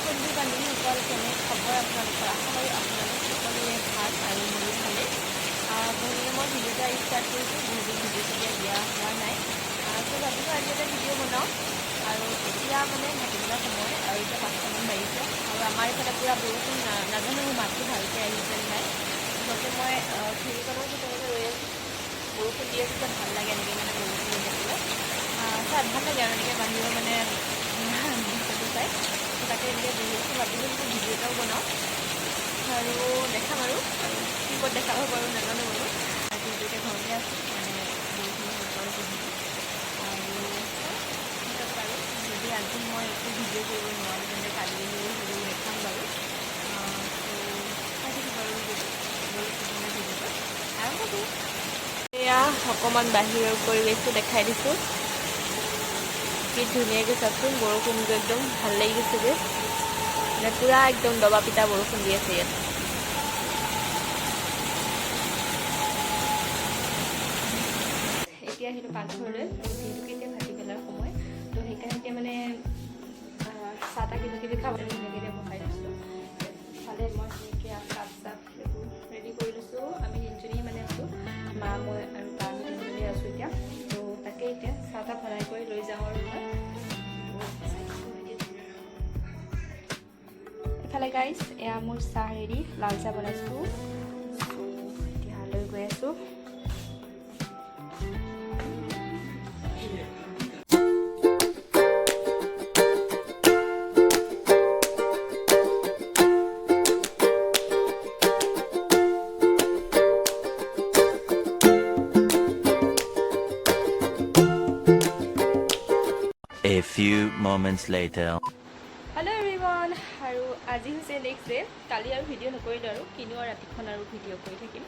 বন্ধু বান্ধৱীসকল কেনে খবৰ আপোনালোকৰ? আশা কৰোঁ আপোনালোক সকলোৰে ভাল আৰু মোৰো ভালেই। বহুদিনে মই ভিডিঅ' এটা ষ্টাৰ্ট কৰিছোঁ, বহুদিন ভিডিঅ' তেতিয়া দিয়া হোৱা নাই। চ' ভাবিছোঁ আজি এটা ভিডিঅ' বনাওঁ। আৰু এতিয়া মানে ভাটিবেলাৰ সময় আৰু এতিয়া 5টামান বাজিছে আৰু আমাৰ এইফালে পূৰা বৰষুণ নাজানো মোৰ মাতটো ভালকৈ আহিছে নাই। আচলতে মই খিৰিকীখনৰ ভিতৰতে ৰৈ আছোঁ, বৰষুণ দি আছে যে ভাল লাগে এনেকৈ মানে বৰষুণ দি থাকিলে চাই ভাল লাগে আৰু এনেকৈ বাহিৰৰ মানে দৃশ্যটো চাই। তাকে এনেকৈ বহি আছোঁ, ভাবিলোঁ ভিডিঅ' এটাও বনাওঁ আৰু দেখাম আৰু কি ক'ত দেখাব পাৰোঁ নাজানো বাৰু। যিহেতু এতিয়া ঘৰতে আছোঁ মানে বৰষুণৰ বতৰ যিহেতু আৰু পিছত বাৰু যদি আজি মই একো ভিডিঅ' কৰিব নোৱাৰোঁ তেন্তে কালিলৈ হ'লেও দেখাম বাৰু। চাই থাকিব বাৰু ভিডিঅ'টো আৰম্ভ কৰোঁ। এয়া অকণমান বাহিৰৰ পৰিৱেশটো দেখাই দিছোঁ, কি ধুনীয়াকৈ চাওকচোন। বৰষুণটো একদম ভাল লাগি গৈছে যে, মানে পূৰা একদম দবা পিটা বৰষুণ দি আছে ইয়াত। এতিয়া আহিলোঁ পাকঘৰলৈ, যিহেতুকে এতিয়া ভাটিবেলাৰ সময়, তো সেইকাৰণে এতিয়া মানে চাহ তাহ কিবাকিবি খাবলৈ ধুনীয়াকৈ বহাই দিছোঁ। ইফালে মই ধুনীয়াকৈ কাপ চাপ এইবোৰ ৰেডি কৰি লৈছোঁ। আমি তিনিজনীয়ে মানে আছোঁ, মা মই আৰু বা আমি তিনিজনী আছোঁ এতিয়া। তো তাকে এতিয়া চাহ তাহ বনাই কৰি লৈ যাওঁ আৰু মই এফালে গাইজ এয়া মোৰ চাহ ৰেডি, লাল চাহ বনাইছোঁ। এতিয়া লৈ গৈ আছোঁ। A few moments later. Hello' everyone, আৰু আজি হৈছে নেক্সট ডে'। কালি আৰু ভিডিঅ' নকৰিলোঁ আৰু কিনো আৰু ৰাতিখন আৰু ভিডিঅ' কৰি থাকিম,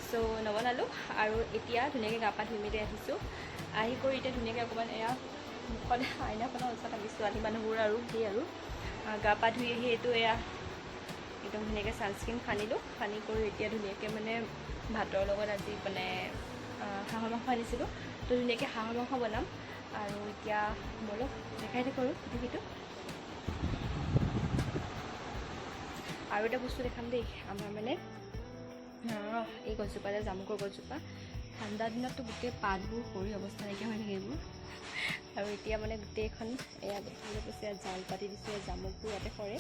চ' নবনালোঁ। আৰু এতিয়া ধুনীয়াকৈ গা পা ধুই মেলি আহিছোঁ। আহি কৰি এতিয়া ধুনীয়াকৈ অকণমান এয়া মুখত আইনাখনৰ ওচৰত আমি ছোৱালী মানুহবোৰ আৰু সেই আৰু গা পা ধুই আহি এইটো এয়া একদম ধুনীয়াকৈ ছানস্ক্ৰীণ সানিলোঁ। সানি কৰি এতিয়া ধুনীয়াকৈ মানে ভাতৰ লগত আজি মানে হাঁহৰ মাংস আনিছিলোঁ, তো ধুনীয়াকৈ হাঁহৰ মাংস বনাম। আৰু এতিয়া বলক দেখাই থাকোঁ আৰু পৃথিৱীটো। আৰু এটা বস্তু দেখাম দেই, আমাৰ মানে এই গছজোপা যে জামুকৰ গছজোপা, ঠাণ্ডা দিনততো গোটেই পাতবোৰ পৰি অৱস্থা নাইকিয়া হৈ থাকে এইবোৰ। আৰু এতিয়া মানে গোটেইখন এয়া দেখিবলৈ কৈছে, জাল পাতি দিছোঁ, জামুকবোৰ ইয়াতে সৰে।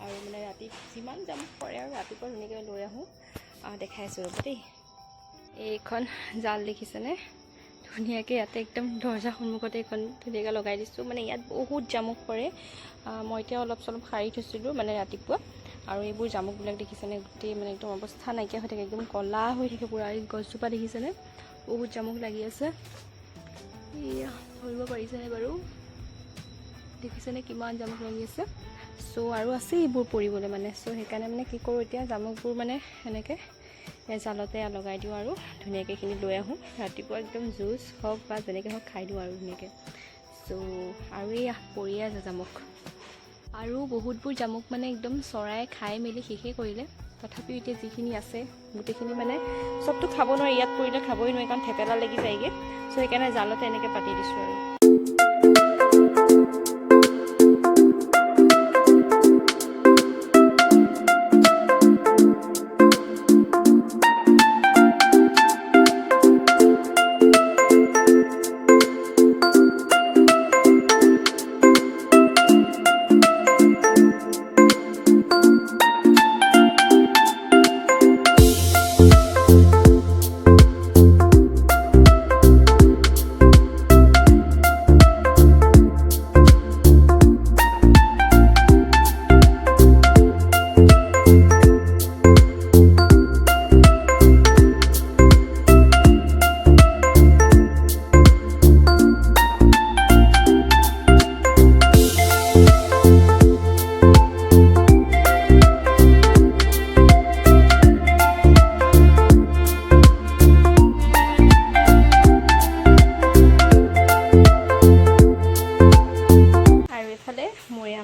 আৰু মানে ৰাতি যিমান জামুক সৰে আৰু ৰাতিপুৱা ধুনীয়াকৈ লৈ আহোঁ, দেখাই আছোঁ ৰ'ব দেই। এইখন জাল দেখিছেনে, ধুনীয়াকৈ ইয়াতে একদম দৰ্জাৰ সন্মুখতে এইখন ধুনীয়াকৈ লগাই দিছোঁ। মানে ইয়াত বহুত জামুক পৰে। মই এতিয়া অলপ চলপ সাৰি থৈছিলোঁ মানে ৰাতিপুৱা, আৰু এইবোৰ জামুকবিলাক দেখিছেনে গোটেই মানে একদম অৱস্থা নাইকিয়া হৈ থাকে, একদম ক'লা হৈ থাকে পূৰা। এই গছজোপা দেখিছেনে, বহুত জামুক লাগি আছে। এয়া ধৰিব পাৰিছেনে বাৰু, দেখিছেনে কিমান জামুক লাগি আছে। চ' আৰু আছে এইবোৰ পৰিবলৈ মানে, চ' সেইকাৰণে মানে কি কৰোঁ এতিয়া জামুকবোৰ মানে এনেকৈ জালতে লগাই দিওঁ আৰু ধুনীয়াকৈ এইখিনি লৈ আহোঁ। ৰাতিপুৱা একদম জুচ হওক বা যেনেকৈ হওক খাই দিওঁ আৰু ধুনীয়াকৈ। চ' আৰু এয়া পৰিয়ে আছে জামুক, আৰু বহুতবোৰ জামুক মানে একদম চৰাই খাই মেলি শেষেই কৰিলে। তথাপিও এতিয়া যিখিনি আছে গোটেইখিনি মানে চবটো খাব নোৱাৰি, ইয়াত পৰিলে খাবই নোৱাৰি কাৰণ থেপেলা লাগি যায়গৈ। চ' সেইকাৰণে জালতে এনেকৈ পাতি দিছোঁ আৰু।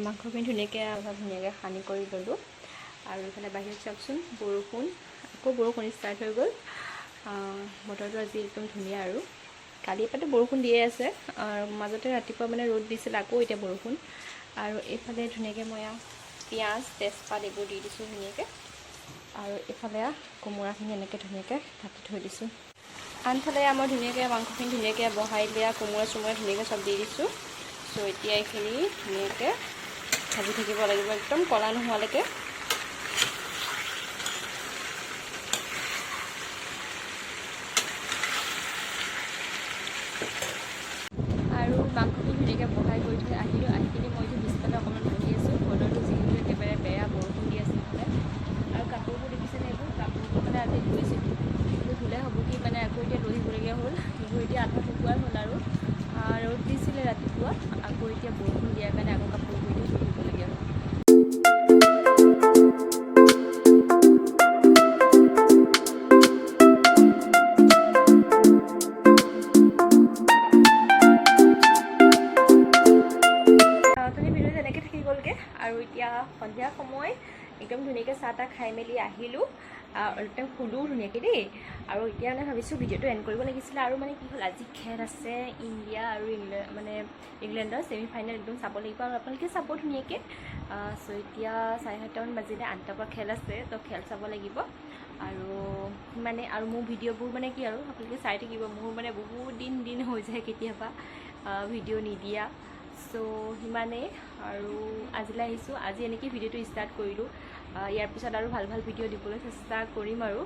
মাংসখিনি ধুনীয়াকৈ সানি কৰি ল'লোঁ। আৰু এইফালে বাহিৰত চাওকচোন বৰষুণ, আকৌ বৰষুণ ষ্টাৰ্ট হৈ গ'ল। বতৰটো আজি একদম ধুনীয়া আৰু কালিৰ পৰাতো বৰষুণ দিয়ে আছে, আৰু মাজতে ৰাতিপুৱা মানে ৰ'দ দিছিল, আকৌ এতিয়া বৰষুণ। আৰু এইফালে ধুনীয়াকৈ মই পিঁয়াজ তেজপাত এইবোৰ দি দিছোঁ ধুনীয়াকৈ আৰু এইফালে কোমোৰাখিনি এনেকৈ ধুনীয়াকৈ কাটি থৈ দিছোঁ আনফালে মই ধুনীয়াকৈ মাংসখিনি ধুনীয়াকৈ বহাই দিয়া কোমোৰা চোমোৰা ধুনীয়াকৈ চব দি দিছোঁ চ' এতিয়া এইখিনি ধুনীয়াকৈ ভাজি থাকিব লাগিব একদম ক'লা নোহোৱালৈকে আৰু মাংসখিনি ধুনীয়াকৈ বহাই কৰি থৈ আহিলোঁ আহি কিনি মই এতিয়া পিছফালে অকণমান বহি আছোঁ বতৰটো যিহেতু একেবাৰে বেয়া বৰষুণ দি আছে ইফালে আৰু কাপোৰবোৰ দেখিছেনে এইবোৰ কাপোৰবোৰ মানে আজি ধুইছিলোঁ কিন্তু ধুলে হ'ব কি মানে আকৌ এতিয়া লৈ আহিবলগীয়া হ'ল এইবোৰ এতিয়া আধা শুকুৱাই হ'ল আৰু ৰ'দ দিছিলে ৰাতিপুৱা আকৌ এতিয়া বৰষুণ দিয়াৰ কাৰণে আকৌ কাপোৰবোৰ এতিয়া ধুই দিবলগীয়া হ'ল আৰু এতিয়া সন্ধিয়া সময় একদম ধুনীয়াকৈ চাহ তাহ খাই মেলি আহিলোঁ একদম শুলোঁ ধুনীয়াকৈ দেই আৰু এতিয়া মানে ভাবিছোঁ ভিডিঅ'টো এণ্ড কৰিব লাগিছিলে আৰু মানে কি হ'ল আজি খেল আছে ইণ্ডিয়া আৰু ইংলেণ্ডৰ ছেমি ফাইনেল একদম চাব লাগিব আৰু আপোনালোকে চাব ধুনীয়াকৈ চ' এতিয়া 7:30মান বাজিলে 8টাৰ পৰা খেল আছে তো খেল চাব লাগিব আৰু মানে আৰু মোৰ ভিডিঅ'বোৰ মানে কি আৰু আপোনালোকে চাই থাকিব মোৰ মানে বহুত দিন হৈ যায় কেতিয়াবা ভিডিঅ' নিদিয়া চ' সিমানেই আৰু আজিলৈ আহিছোঁ আজি এনেকৈ ভিডিঅ'টো ষ্টাৰ্ট কৰিলোঁ ইয়াৰ পিছত আৰু ভাল ভিডিঅ' দিবলৈ চেষ্টা কৰিম আৰু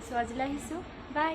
চ' আজিলৈ আহিছোঁ বাই